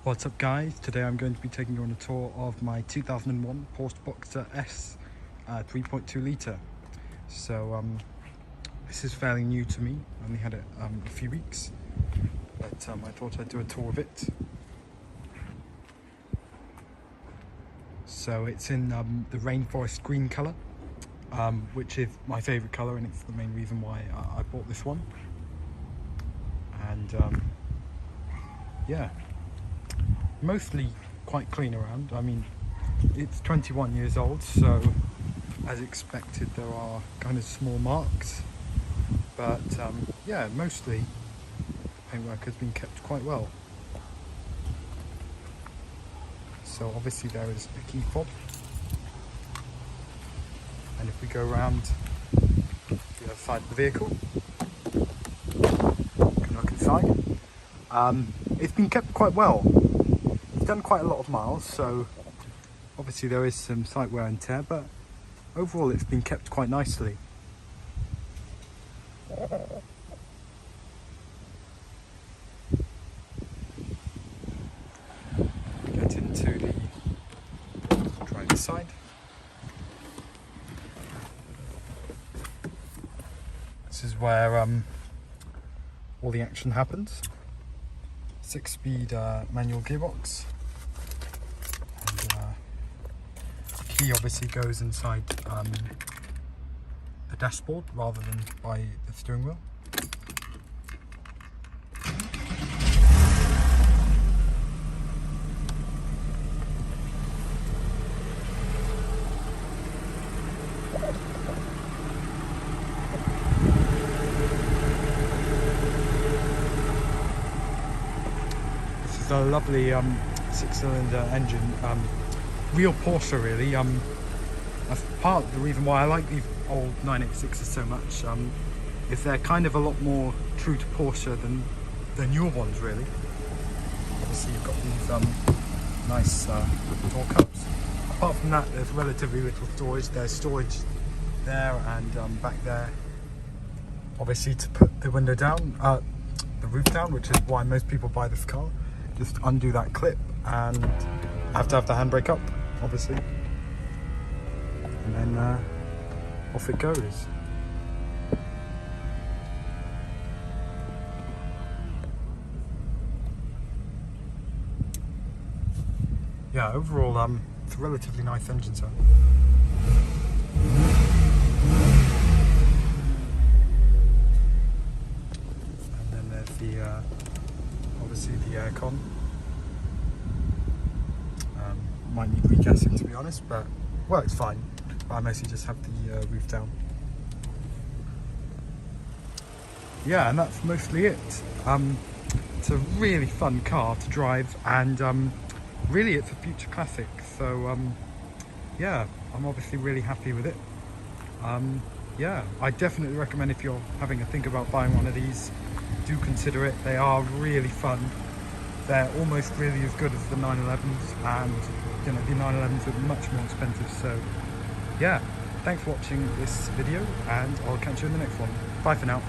What's up guys, today I'm going to be taking you on a tour of my 2001 Porsche Boxster S 3.2 litre. So this is fairly new to me, I only had it a few weeks, but I thought I'd do a tour of it. So it's in the Rainforest green colour, which is my favourite colour, and it's the main reason why I bought this one. And yeah, mostly quite clean around. I mean, it's 21 years old, so as expected there are kind of small marks, but yeah, mostly paintwork has been kept quite well. So obviously there is a key fob, and if we go around the other side of the vehicle, you can look inside. It's been kept quite well. It's done quite a lot of miles, so obviously there is some slight wear and tear, but overall it's been kept quite nicely. We get into the driver's side. This is where all the action happens. 6-speed manual gearbox, and the key obviously goes inside the dashboard rather than by the steering wheel. A lovely 6-cylinder engine, real Porsche really. That's part of the reason why I like these old 986s so much, is they're kind of a lot more true to Porsche than the newer ones really. Obviously you've got these nice door cups. Apart from that, there's relatively little storage. There's storage there and back there, obviously to put the window down, the roof down, which is why most people buy this car. Just undo that clip and have to have the handbrake up, obviously, and then off it goes. Yeah, overall it's a relatively nice engine sound. And then there's the obviously the aircon. Might need regassing to be honest, but works fine. But I mostly just have the roof down. Yeah, and that's mostly it. It's a really fun car to drive, and really it's a future classic. So yeah, I'm obviously really happy with it. Yeah, I definitely recommend, if you're having a think about buying one of these, do consider it. They are really fun. They're almost really as good as the 911s, and you know, the 911s are much more expensive. So yeah, thanks for watching this video, and I'll catch you in the next one. Bye for now.